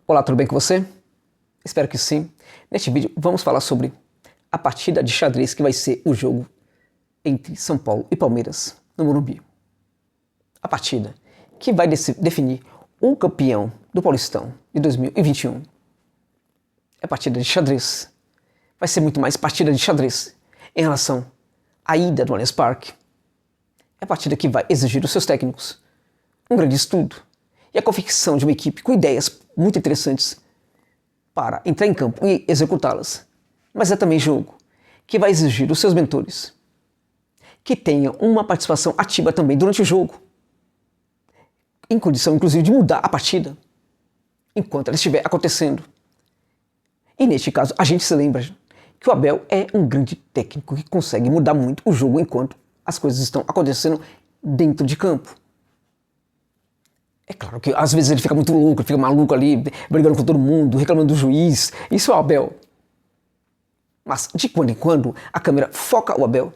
Olá, tudo bem com você? Espero que sim. Neste vídeo vamos falar sobre a partida de xadrez que vai ser o jogo entre São Paulo e Palmeiras no Morumbi. A partida que vai definir o campeão do Paulistão de 2021. É partida de xadrez. Vai ser muito mais partida de xadrez em relação à ida do Allianz Parque. É a partida que vai exigir dos seus técnicos um grande estudo e a confecção de uma equipe com ideias muito interessantes para entrar em campo e executá-las. Mas é também jogo que vai exigir dos seus mentores que tenham uma participação ativa também durante o jogo, em condição inclusive de mudar a partida enquanto ela estiver acontecendo. E neste caso a gente se lembra que o Abel é um grande técnico que consegue mudar muito o jogo enquanto as coisas estão acontecendo dentro de campo. É claro que às vezes ele fica muito louco, ele fica maluco ali, brigando com todo mundo, reclamando do juiz. Isso é o Abel. Mas de quando em quando a câmera foca o Abel.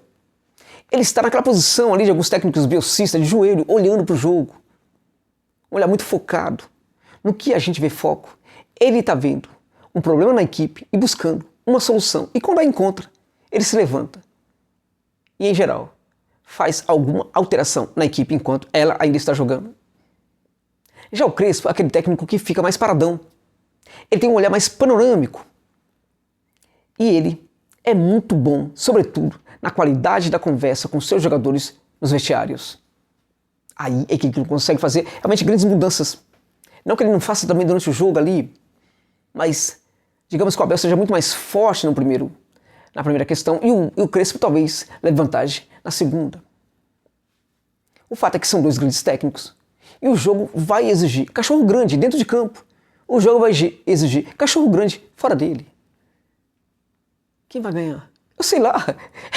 Ele está naquela posição ali de alguns técnicos biocistas, de joelho, olhando para o jogo. Um olhar muito focado. No que a gente vê foco, ele está vendo um problema na equipe e buscando uma solução. E quando a encontra, ele se levanta. E em geral, faz alguma alteração na equipe enquanto ela ainda está jogando. Já o Crespo é aquele técnico que fica mais paradão. Ele tem um olhar mais panorâmico. E ele é muito bom, sobretudo, na qualidade da conversa com seus jogadores nos vestiários. Aí é que ele consegue fazer realmente grandes mudanças. Não que ele não faça também durante o jogo ali, mas digamos que o Abel seja muito mais forte na primeira questão e o Crespo talvez leve vantagem na segunda. O fato é que são dois grandes técnicos. E o jogo vai exigir cachorro grande dentro de campo. O jogo vai exigir cachorro grande fora dele. Quem vai ganhar? Eu sei lá.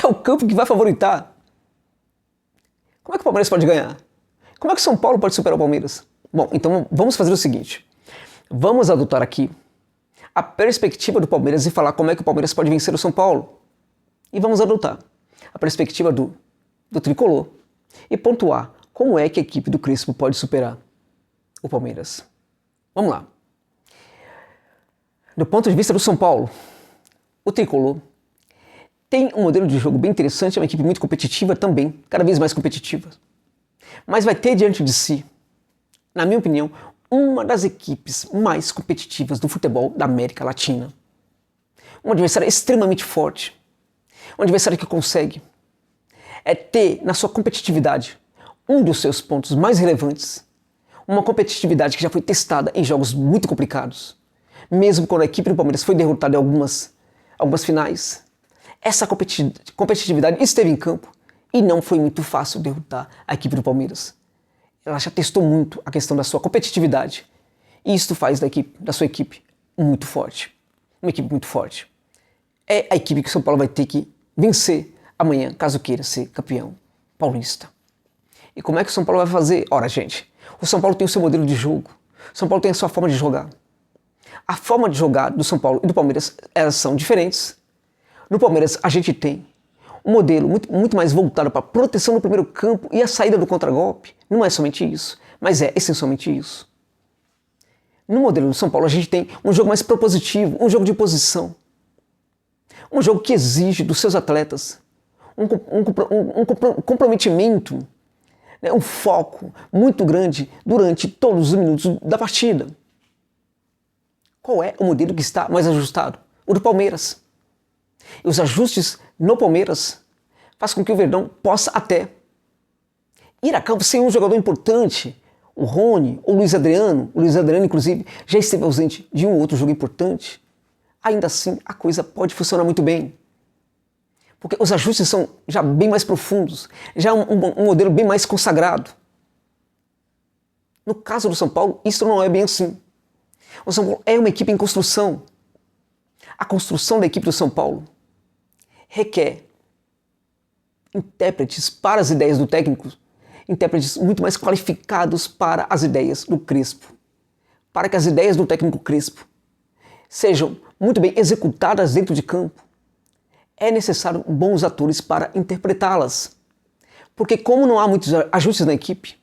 É o campo que vai favoritar. Como é que o Palmeiras pode ganhar? Como é que o São Paulo pode superar o Palmeiras? Bom, então vamos fazer o seguinte. Vamos adotar aqui a perspectiva do Palmeiras e falar como é que o Palmeiras pode vencer o São Paulo. E vamos adotar a perspectiva do tricolor e pontuar como é que a equipe do Crespo pode superar o Palmeiras. Vamos lá. Do ponto de vista do São Paulo, o tricolor tem um modelo de jogo bem interessante, é uma equipe muito competitiva também, cada vez mais competitiva. Mas vai ter diante de si, na minha opinião, uma das equipes mais competitivas do futebol da América Latina. Um adversário extremamente forte, um adversário que consegue ter na sua competitividade um dos seus pontos mais relevantes, uma competitividade que já foi testada em jogos muito complicados, mesmo quando a equipe do Palmeiras foi derrotada em algumas finais. Essa competitividade esteve em campo e não foi muito fácil derrotar a equipe do Palmeiras. Ela já testou muito a questão da sua competitividade e isso faz da sua equipe muito forte. Uma equipe muito forte. É a equipe que o São Paulo vai ter que vencer amanhã, caso queira ser campeão paulista. E como é que o São Paulo vai fazer? Ora, gente, o São Paulo tem o seu modelo de jogo. O São Paulo tem a sua forma de jogar. A forma de jogar do São Paulo e do Palmeiras, elas são diferentes. No Palmeiras, a gente tem um modelo muito mais voltado para a proteção no primeiro campo e a saída do contragolpe. Não é somente isso, mas é essencialmente isso. No modelo do São Paulo, a gente tem um jogo mais propositivo, um jogo de posição. Um jogo que exige dos seus atletas um comprometimento, um foco muito grande durante todos os minutos da partida. Qual é o modelo que está mais ajustado? O do Palmeiras. E os ajustes no Palmeiras fazem com que o Verdão possa até ir a campo sem um jogador importante, o Rony ou o Luiz Adriano. O Luiz Adriano, inclusive, já esteve ausente de um outro jogo importante. Ainda assim, a coisa pode funcionar muito bem. Porque os ajustes são já bem mais profundos, já um modelo bem mais consagrado. No caso do São Paulo, isso não é bem assim. O São Paulo é uma equipe em construção. A construção da equipe do São Paulo requer intérpretes para as ideias do técnico, intérpretes muito mais qualificados para as ideias do Crespo. Para que as ideias do técnico Crespo sejam muito bem executadas dentro de campo, é necessário bons atores para interpretá-las. Porque como não há muitos ajustes na equipe,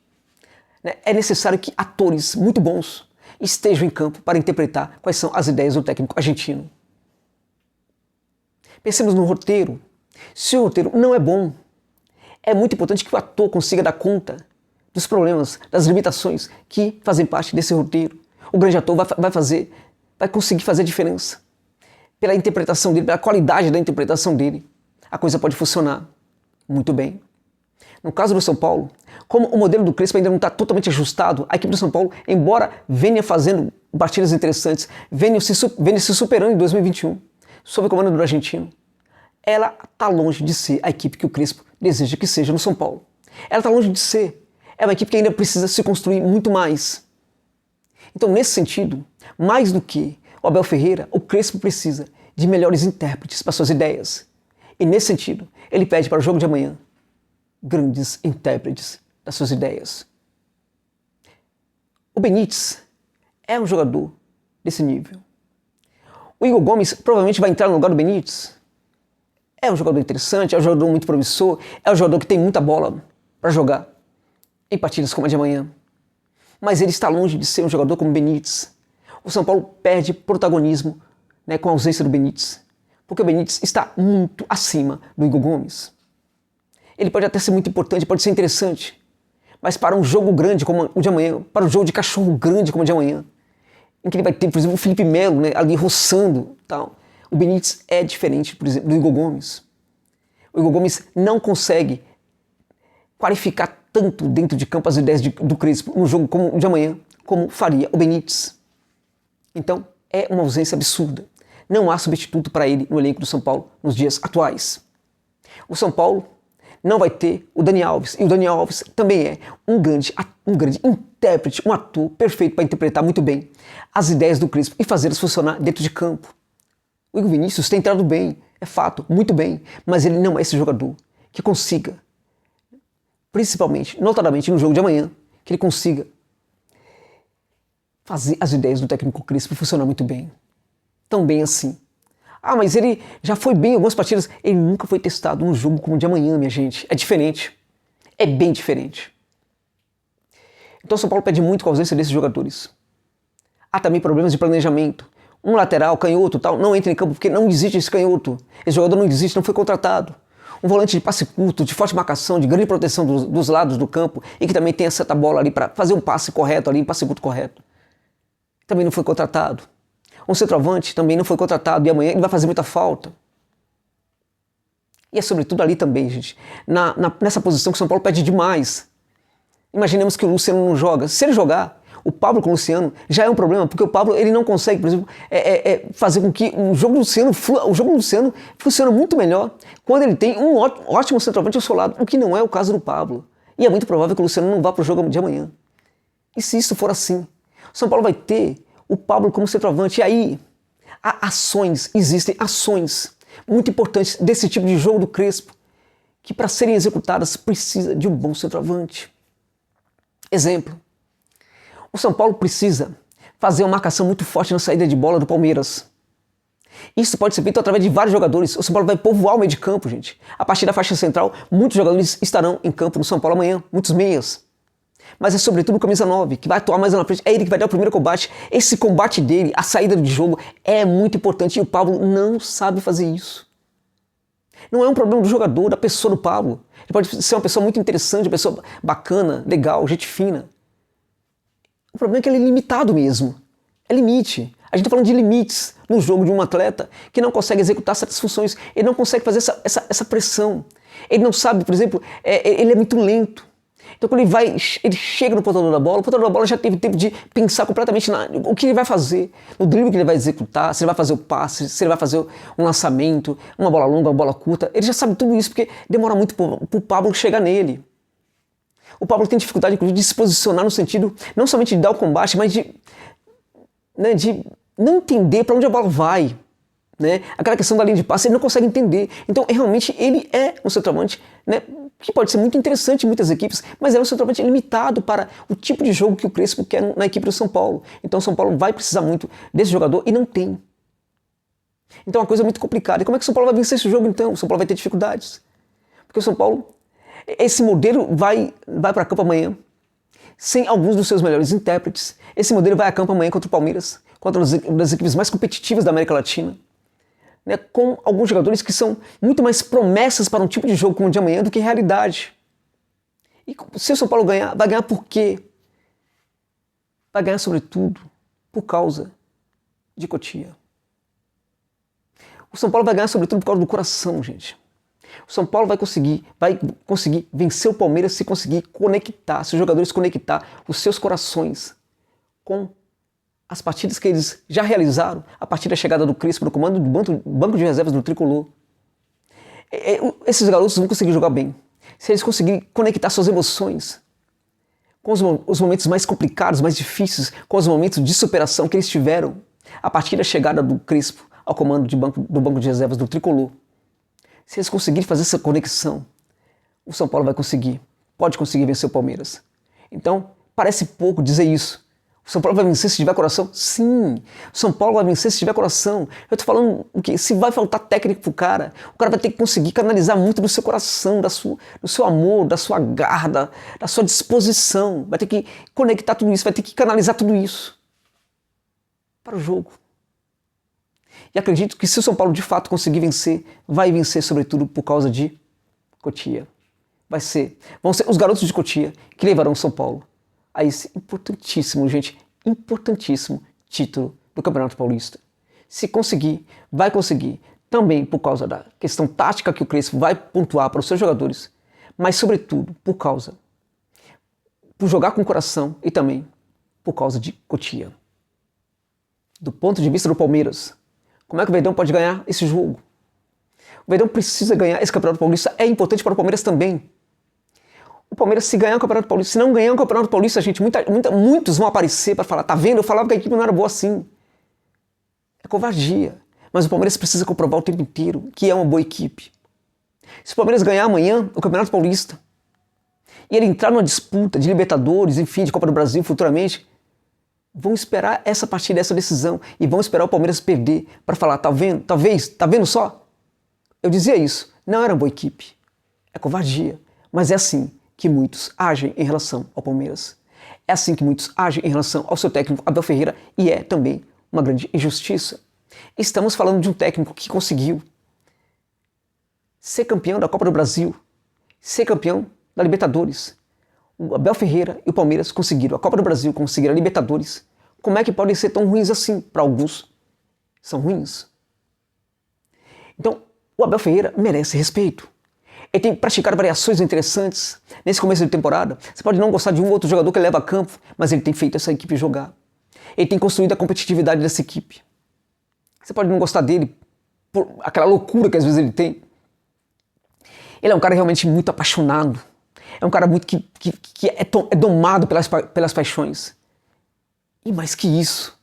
é necessário que atores muito bons estejam em campo para interpretar quais são as ideias do técnico argentino. Pensemos no roteiro. Se o roteiro não é bom, é muito importante que o ator consiga dar conta dos problemas, das limitações que fazem parte desse roteiro. O grande ator vai conseguir fazer a diferença. Pela interpretação dele, pela qualidade da interpretação dele, a coisa pode funcionar muito bem. No caso do São Paulo, como o modelo do Crespo ainda não está totalmente ajustado, a equipe do São Paulo, embora venha fazendo partidas interessantes, venha se superando em 2021, sob o comando do argentino, ela está longe de ser a equipe que o Crespo deseja que seja no São Paulo. Ela está longe de ser. É uma equipe que ainda precisa se construir muito mais. Então, nesse sentido, mais do que o Abel Ferreira, o Crespo precisa de melhores intérpretes para suas ideias. E nesse sentido, ele pede para o jogo de amanhã grandes intérpretes das suas ideias. O Benítez é um jogador desse nível. O Igor Gomes provavelmente vai entrar no lugar do Benítez. É um jogador interessante, é um jogador muito promissor, é um jogador que tem muita bola para jogar em partidas como a de amanhã. Mas ele está longe de ser um jogador como o Benítez. O São Paulo perde protagonismo, com a ausência do Benítez, porque o Benítez está muito acima do Igor Gomes. Ele pode até ser muito importante, pode ser interessante, mas para um jogo grande como o de amanhã, para um jogo de cachorro grande como o de amanhã, em que ele vai ter, por exemplo, o Felipe Melo ali roçando, tal, o Benítez é diferente, por exemplo, do Igor Gomes. O Igor Gomes não consegue qualificar tanto dentro de campo as ideias do Crespo no jogo como o de amanhã, como faria o Benítez. Então, é uma ausência absurda. Não há substituto para ele no elenco do São Paulo nos dias atuais. O São Paulo não vai ter o Dani Alves, e o Dani Alves também é um grande intérprete, um ator perfeito para interpretar muito bem as ideias do Crespo e fazê-las funcionar dentro de campo. O Igor Vinícius tem entrado bem, é fato, muito bem, mas ele não é esse jogador que consiga, principalmente, notadamente no jogo de amanhã, que ele consiga fazer as ideias do técnico Crespo funcionar muito bem. Tão bem assim. Ah, mas ele já foi bem em algumas partidas. Ele nunca foi testado num jogo como o de amanhã, minha gente. É diferente. É bem diferente. Então o São Paulo pede muito com a ausência desses jogadores. Há também problemas de planejamento. Um lateral, canhoto, tal, não entra em campo porque não existe esse canhoto. Esse jogador não existe, não foi contratado. Um volante de passe curto, de forte marcação, de grande proteção dos lados do campo e que também tem essa bola ali para fazer um passe correto ali, um passe curto correto. Também não foi contratado. Um centroavante também não foi contratado e amanhã ele vai fazer muita falta. E é sobretudo ali também, gente, nessa posição que o São Paulo pede demais. Imaginemos que o Luciano não joga. Se ele jogar, o Pablo com o Luciano já é um problema, porque o Pablo ele não consegue, por exemplo, fazer com que o jogo do Luciano funcione muito melhor quando ele tem um ótimo centroavante ao seu lado, o que não é o caso do Pablo. E é muito provável que o Luciano não vá para o jogo de amanhã. E se isso for assim, o São Paulo vai ter o Pablo como centroavante. E aí, existem ações muito importantes desse tipo de jogo do Crespo, que para serem executadas precisa de um bom centroavante. Exemplo, o São Paulo precisa fazer uma marcação muito forte na saída de bola do Palmeiras. Isso pode ser feito através de vários jogadores. O São Paulo vai povoar o meio de campo, gente. A partir da faixa central, muitos jogadores estarão em campo no São Paulo amanhã, muitos meias. Mas é sobretudo o camisa 9, que vai atuar mais lá na frente, é ele que vai dar o primeiro combate. Esse combate dele, a saída de jogo, é muito importante e o Pablo não sabe fazer isso. Não é um problema do jogador, da pessoa do Pablo. Ele pode ser uma pessoa muito interessante, uma pessoa bacana, legal, gente fina. O problema é que ele é limitado mesmo. É limite. A gente está falando de limites no jogo de um atleta que não consegue executar certas funções. Ele não consegue fazer essa pressão. Ele não sabe, por exemplo, ele é muito lento. Então quando ele chega no portador da bola, o portador da bola já teve tempo de pensar completamente o que ele vai fazer, no drible que ele vai executar, se ele vai fazer o passe, se ele vai fazer um lançamento, uma bola longa, uma bola curta. Ele já sabe tudo isso porque demora muito para o Pablo chegar nele. O Pablo tem dificuldade, inclusive, de se posicionar no sentido não somente de dar o combate, mas de não entender para onde a bola vai. Aquela questão da linha de passe, ele não consegue entender. Então, realmente, ele é um centroavante, que pode ser muito interessante em muitas equipes, mas é um centroavante limitado para o tipo de jogo que o Crespo quer na equipe do São Paulo. Então, o São Paulo vai precisar muito desse jogador e não tem. Então, é uma coisa muito complicada. E como é que o São Paulo vai vencer esse jogo, então? O São Paulo vai ter dificuldades. Porque o São Paulo, esse modelo vai para campo amanhã sem alguns dos seus melhores intérpretes. Esse modelo vai a campo amanhã contra o Palmeiras, contra uma das equipes mais competitivas da América Latina, né, com alguns jogadores que são muito mais promessas para um tipo de jogo como o de amanhã do que realidade. E se o São Paulo ganhar, vai ganhar por quê? Vai ganhar, sobretudo, por causa de Cotia. O São Paulo vai ganhar, sobretudo, por causa do coração, gente. O São Paulo vai conseguir vencer o Palmeiras se conseguir conectar, se os jogadores conectar os seus corações com as partidas que eles já realizaram a partir da chegada do Crespo no comando do banco de reservas do Tricolor. Esses garotos vão conseguir jogar bem se eles conseguirem conectar suas emoções com os momentos mais complicados, mais difíceis, com os momentos de superação que eles tiveram a partir da chegada do Crespo ao comando do banco de reservas do Tricolor. Se eles conseguirem fazer essa conexão, o São Paulo pode conseguir vencer o Palmeiras. Então, parece pouco dizer isso. O São Paulo vai vencer se tiver coração? Sim, o São Paulo vai vencer se tiver coração. Eu tô falando o quê? Se vai faltar técnica pro cara, o cara vai ter que conseguir canalizar muito do seu coração, do seu amor, da sua garra, da sua disposição. Vai ter que conectar tudo isso, vai ter que canalizar tudo isso para o jogo. E acredito que se o São Paulo de fato conseguir vencer, vai vencer sobretudo por causa de Cotia. Vão ser os garotos de Cotia que levarão o São Paulo a esse importantíssimo, gente, importantíssimo título do Campeonato Paulista. Se conseguir, vai conseguir, também por causa da questão tática que o Crespo vai pontuar para os seus jogadores, mas sobretudo por jogar com o coração e também por causa de Cotia. Do ponto de vista do Palmeiras, como é que o Verdão pode ganhar esse jogo? O Verdão precisa ganhar esse Campeonato Paulista, é importante para o Palmeiras também. O Palmeiras, se ganhar o Campeonato Paulista, se não ganhar o Campeonato Paulista, gente, muitos vão aparecer para falar, tá vendo? Eu falava que a equipe não era boa assim. É covardia. Mas o Palmeiras precisa comprovar o tempo inteiro que é uma boa equipe. Se o Palmeiras ganhar amanhã o Campeonato Paulista e ele entrar numa disputa de Libertadores, enfim, de Copa do Brasil futuramente, vão esperar essa partida, essa decisão, e vão esperar o Palmeiras perder para falar, tá vendo? Talvez, tá vendo só? Eu dizia isso, não era uma boa equipe. É covardia, mas é assim que muitos agem em relação ao Palmeiras. É assim que muitos agem em relação ao seu técnico Abel Ferreira, e é também uma grande injustiça. Estamos falando de um técnico que conseguiu ser campeão da Copa do Brasil, ser campeão da Libertadores. O Abel Ferreira e o Palmeiras conseguiram a Copa do Brasil, conseguiram a Libertadores. Como é que podem ser tão ruins assim? Para alguns, são ruins. Então, o Abel Ferreira merece respeito. Ele tem praticado variações interessantes nesse começo de temporada. Você pode não gostar de um ou outro jogador que ele leva a campo, mas ele tem feito essa equipe jogar. Ele tem construído a competitividade dessa equipe. Você pode não gostar dele por aquela loucura que às vezes ele tem. Ele é um cara realmente muito apaixonado. É um cara muito que é domado pelas paixões. E mais que isso,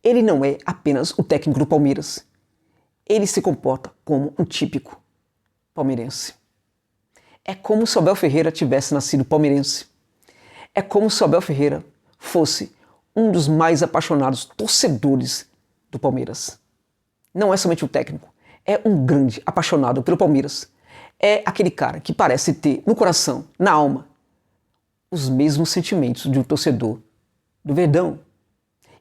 ele não é apenas o técnico do Palmeiras. Ele se comporta como um típico palmeirense. É como se o Abel Ferreira tivesse nascido palmeirense. É como se o Abel Ferreira fosse um dos mais apaixonados torcedores do Palmeiras. Não é somente o técnico, é um grande apaixonado pelo Palmeiras. É aquele cara que parece ter no coração, na alma, os mesmos sentimentos de um torcedor do Verdão.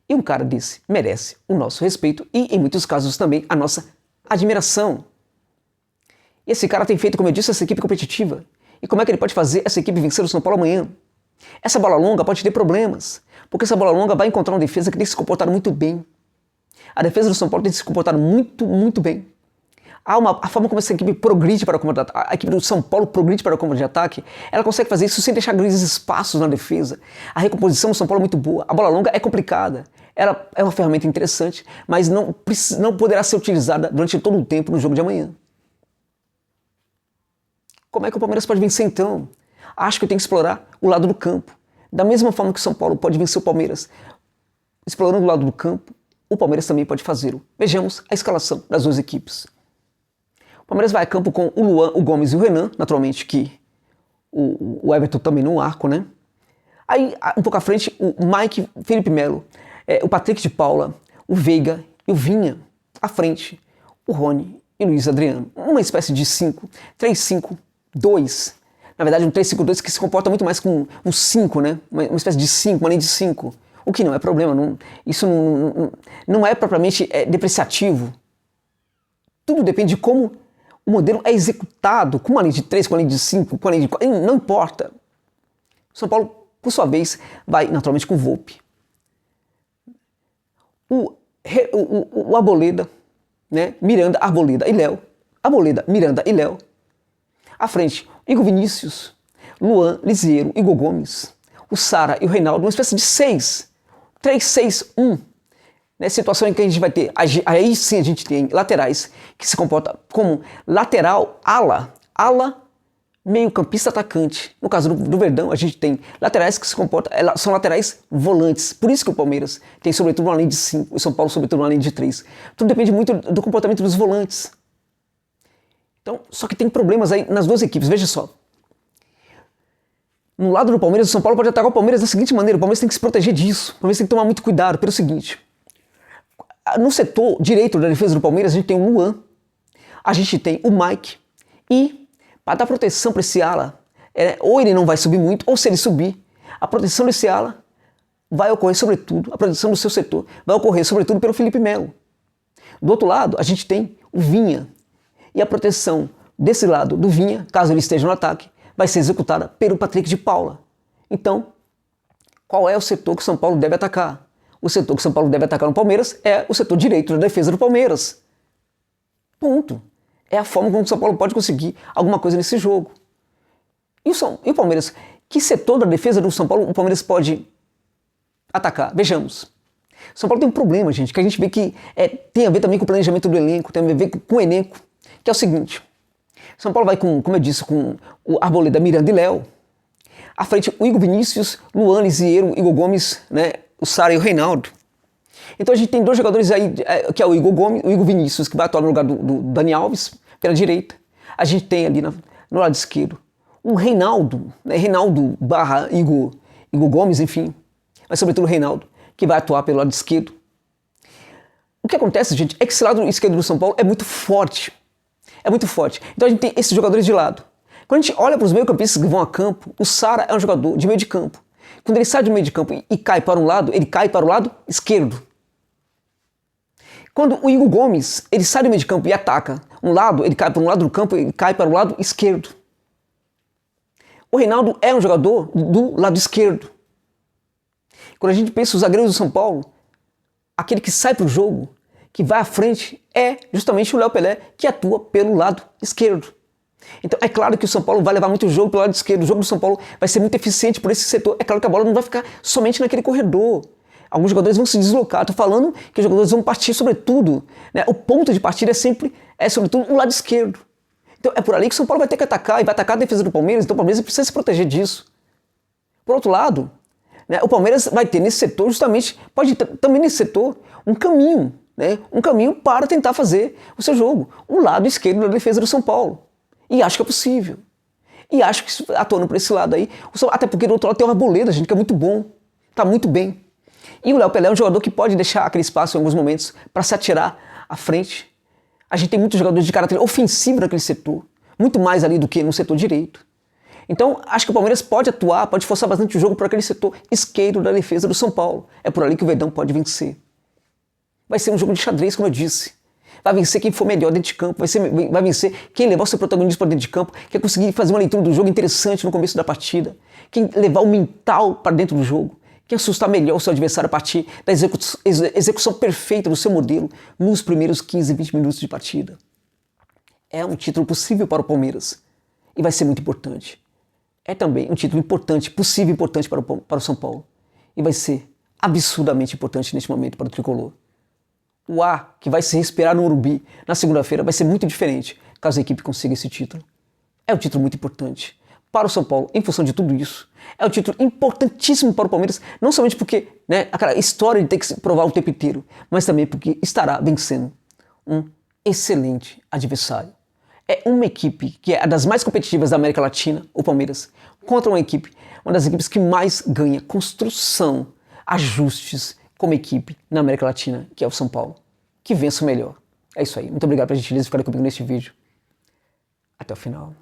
E um cara desse merece o nosso respeito e, em muitos casos, também a nossa admiração. E esse cara tem feito, como eu disse, essa equipe competitiva. E como é que ele pode fazer essa equipe vencer o São Paulo amanhã? Essa bola longa pode ter problemas, porque essa bola longa vai encontrar uma defesa que tem se comportado muito bem. A defesa do São Paulo tem se comportado muito, muito bem. A forma como essa equipe progride para o comando de ataque, a equipe do São Paulo progride para o comando de ataque, ela consegue fazer isso sem deixar grandes espaços na defesa. A recomposição do São Paulo é muito boa. A bola longa é complicada. Ela é uma ferramenta interessante, mas não poderá ser utilizada durante todo o tempo no jogo de amanhã. Como é que o Palmeiras pode vencer então? Acho que tem que explorar o lado do campo. Da mesma forma que o São Paulo pode vencer o Palmeiras explorando o lado do campo, o Palmeiras também pode fazê-lo. Vejamos a escalação das duas equipes. O Palmeiras vai a campo com o Luan, o Gomes e o Renan, naturalmente que o Everton também no arco, né? Aí, um pouco à frente, o Mike, Felipe Melo, o Patrick de Paula, o Veiga e o Vinha. À frente, o Rony e o Luiz Adriano. Uma espécie de 5-3-5-2, Na verdade, um 3-5-2 que se comporta muito mais com um 5, né? Uma espécie de 5, uma linha de 5. O que não é problema, isso não é propriamente depreciativo. Tudo depende de como o modelo é executado, com uma linha de 3, com uma linha de 5, com uma linha de 4, não importa. São Paulo, por sua vez, vai naturalmente com o Volpi. O Arboleda, né? Miranda, Arboleda e Léo. Arboleda, Miranda e Léo. À frente, Igor Vinícius, Luan, Lisieiro, Igor Gomes, o Sara e o Reinaldo, uma espécie de 3-6-1. Né? Situação em que a gente vai ter, aí sim a gente tem laterais que se comportam como lateral, ala, meio campista, atacante. No caso do Verdão, a gente tem laterais que se comportam, são laterais volantes. Por isso que o Palmeiras tem sobretudo uma linha de 5, o São Paulo sobretudo uma linha de 3. Tudo depende muito do comportamento dos volantes. Então, só que tem problemas aí nas duas equipes, veja só. No lado do Palmeiras, o São Paulo pode atacar o Palmeiras da seguinte maneira: o Palmeiras tem que se proteger disso. O Palmeiras tem que tomar muito cuidado pelo seguinte. No setor direito da defesa do Palmeiras, a gente tem o Luan, a gente tem o Mike, e para dar proteção para esse ala, ou ele não vai subir muito, ou se ele subir, a proteção desse ala vai ocorrer sobretudo, a proteção do seu setor vai ocorrer sobretudo pelo Felipe Melo. Do outro lado, a gente tem o Vinha, e a proteção desse lado do Vinha, caso ele esteja no ataque, vai ser executada pelo Patrick de Paula. Então, qual é o setor que o São Paulo deve atacar? O setor que o São Paulo deve atacar no Palmeiras é o setor direito da defesa do Palmeiras. Ponto. É a forma como o São Paulo pode conseguir alguma coisa nesse jogo. E o Palmeiras? Que setor da defesa do São Paulo o Palmeiras pode atacar? Vejamos. O São Paulo tem um problema, gente, que a gente vê que tem a ver também com o planejamento do elenco, tem a ver com o elenco, que é o seguinte. São Paulo vai com, como eu disse, com o Arboleda, Miranda e Léo. À frente, o Igor Vinícius, Luan, Lisieiro, Igor Gomes, né, o Sara e o Reinaldo. Então a gente tem dois jogadores aí, que é o Igor Vinícius, que vai atuar no lugar do Dani Alves, pela direita. A gente tem ali no lado esquerdo um Reinaldo, né, Reinaldo barra Igor Gomes, enfim. Mas sobretudo o Reinaldo, que vai atuar pelo lado esquerdo. O que acontece, gente, é que esse lado esquerdo do São Paulo é muito forte. É muito forte. Então a gente tem esses jogadores de lado. Quando a gente olha para os meio-campistas que vão a campo, o Sara é um jogador de meio de campo. Quando ele sai do meio de campo e cai para um lado, ele cai para o lado esquerdo. Quando o Igor Gomes, ele sai do meio de campo e ataca um lado, ele cai para um lado do campo e cai para o lado esquerdo. O Reinaldo é um jogador do lado esquerdo. Quando a gente pensa os zagueiros do São Paulo, aquele que sai para o jogo, que vai à frente, é justamente o Léo Pelé, que atua pelo lado esquerdo. Então é claro que o São Paulo vai levar muito jogo pelo lado esquerdo, o jogo do São Paulo vai ser muito eficiente por esse setor. É claro que a bola não vai ficar somente naquele corredor. Alguns jogadores vão se deslocar. Estou falando que os jogadores vão partir sobretudo, né? O ponto de partida é sobretudo o lado esquerdo. Então é por ali que o São Paulo vai ter que atacar, e vai atacar a defesa do Palmeiras, então o Palmeiras precisa se proteger disso. Por outro lado, né, o Palmeiras vai ter nesse setor justamente, pode ter também nesse setor, um caminho, né? Um caminho para tentar fazer o seu jogo. O lado esquerdo da defesa do São Paulo. E acho que é possível. E acho que atuando por esse lado aí, até porque do outro lado tem o Arboleda, gente, que é muito bom. Tá muito bem. E o Léo Pelé é um jogador que pode deixar aquele espaço em alguns momentos para se atirar à frente. A gente tem muitos jogadores de caráter ofensivo naquele setor. Muito mais ali do que no setor direito. Então, acho que o Palmeiras pode atuar, pode forçar bastante o jogo por aquele setor esquerdo da defesa do São Paulo. É por ali que o Verdão pode vencer. Vai ser um jogo de xadrez, como eu disse. Vai vencer quem for melhor dentro de campo, vai vencer quem levar o seu protagonismo para dentro de campo, quem conseguir fazer uma leitura do jogo interessante no começo da partida, quem levar o mental para dentro do jogo, quem assustar melhor o seu adversário a partir da execução perfeita do seu modelo nos primeiros 15, 20 minutos de partida. É um título possível para o Palmeiras e vai ser muito importante. É também um título importante, possível e importante para o São Paulo e vai ser absurdamente importante neste momento para o Tricolor. O ar que vai se respirar no Morumbi na segunda-feira vai ser muito diferente caso a equipe consiga esse título. É um título muito importante para o São Paulo em função de tudo isso. É um título importantíssimo para o Palmeiras, não somente porque, né, aquela história de ter que se provar o tempo inteiro, mas também porque estará vencendo um excelente adversário. É uma equipe que é a das mais competitivas da América Latina, o Palmeiras, contra uma das equipes que mais ganha construção, ajustes como equipe na América Latina, que é o São Paulo. Que vença o melhor. É isso aí. Muito obrigado pela gentileza de ficar comigo neste vídeo. Até o final.